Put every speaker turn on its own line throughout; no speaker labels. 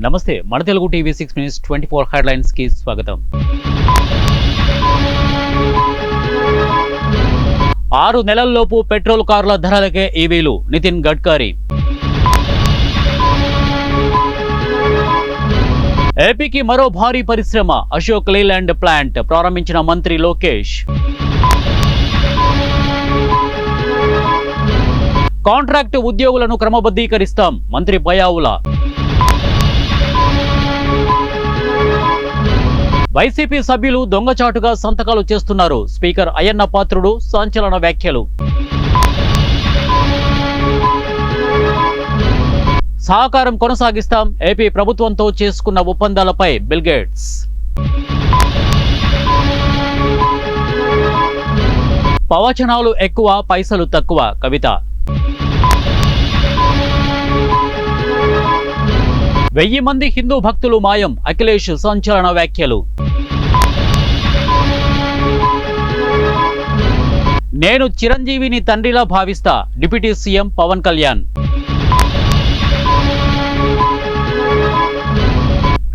నమస్తే మన Telugu TV 6 minutes 24 headlines కి స్వాగతం. 6 నెలల్లోపు పెట్రోల్ కార్ల ధరలకే ఈవీలు నితిన్ గడ్కరీ. ఏపీకి మరో భారీ పరిశ్రమ అశోక్ లేలాండ్ ప్లాంట్ ప్రారంభించిన మంత్రి లోకేష్. కాంట్రాక్టు ఉద్యోగులను క్రమబద్ధీకరిస్తాం మంత్రి బయావుల. వైసీపీ సభ్యులు దొంగచాటుగా సంతకాలు చేస్తున్నారు. స్పీకర్ అయ్యన్న పాత్రుడు సంచలన వ్యాఖ్యలు. సహకారం కొనసాగిస్తాం ఏపీ ప్రభుత్వంతో చేసుకున్న ఒప్పందాలపై బిల్ గేట్స్. ప్రవచనాలు ఎక్కువ పైసలు తక్కువ కవిత. 1000 మంది హిందూ భక్తులు మాయం అఖిలేష్ సంచలన వ్యాఖ్యలు. నేను చిరంజీవిని తండ్రిలా భావిస్తా డిప్యూటీ సీఎం పవన్ కళ్యాణ్.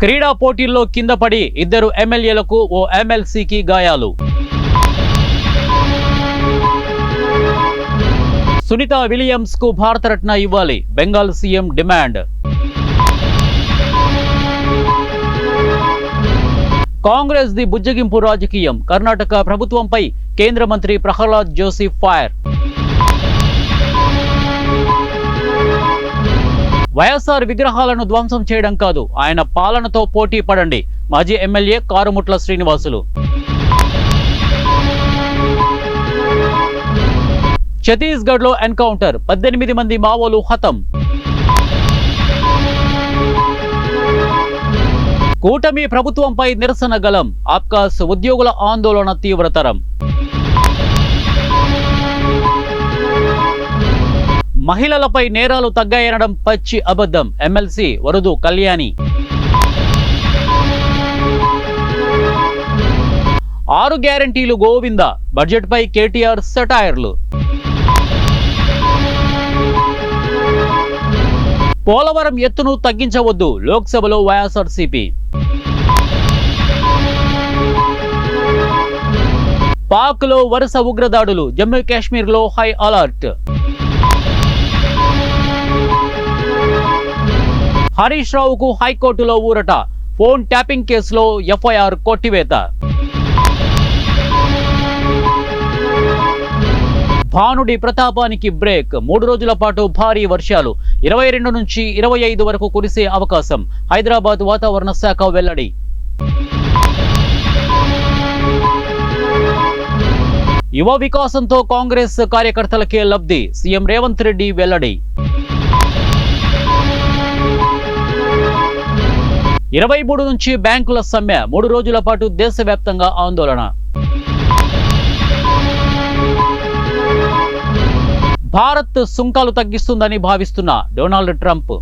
క్రీడా పోటీల్లో కింద పడి 2 ఎమ్మెల్యేలకు ఓ ఎమ్మెల్సీకి గాయాలు. సునీత విలియమ్స్ కు భారతరత్న ఇవ్వాలి బెంగాల్ సీఎం డిమాండ్. కాంగ్రెస్ ది బుజ్జగింపు రాజకీయం కర్ణాటక ప్రభుత్వంపై కేంద్ర మంత్రి ప్రహ్లాద్ జోషి ఫైర్. వైఎస్ఆర్ విగ్రహాలను ధ్వంసం చేయడం కాదు ఆయన పాలనతో పోటీ పడండి మాజీ ఎమ్మెల్యే కారుముట్ల శ్రీనివాసులు. ఛత్తీస్గఢ్ లో ఎన్కౌంటర్ 18 మంది మావోలు హతం. కూటమి ప్రభుత్వంపై నిరసన గలం ఆప్కాస్ ఉద్యోగుల ఆందోళన తీవ్రతరం. మహిళలపై నేరాలు తగ్గాయనడం పచ్చి అబద్ధం ఎమ్మెల్సీ వరుదు కళ్యాణి. 6 గ్యారంటీలు గోవింద బడ్జెట్ పై కేటీఆర్ సెటైర్లు. పోలవరం ఎత్తును తగ్గించవద్దు లోక్సభలో వైఎస్ఆర్సీపీ. పాక్ లో వరుస ఉగ్రదాడులు జమ్మూ కాశ్మీర్ లో హై అలర్ట్. హరీష్ రావుకు హైకోర్టులో ఊరట ఫోన్ ట్యాపింగ్ కేసులో ఎఫ్ఐఆర్ కొట్టివేత. భానుడి ప్రతాపానికి బ్రేక్ 3 రోజుల పాటు భారీ వర్షాలు 22 నుంచి 25 వరకు కురిసే అవకాశం హైదరాబాద్ వాతావరణ శాఖ వెల్లడి. యువ వికాసంతో కాంగ్రెస్ కార్యకర్తలకే లబ్ధి సీఎం రేవంత్ రెడ్డి వెల్లడి. 23 నుంచి బ్యాంకుల సమ్మె 3 రోజుల పాటు దేశవ్యాప్తంగా ఆందోళన. భారత్ సుంకాలు తగ్గిస్తుందని భావిస్తున్న డొనాల్డ్ ట్రంప్.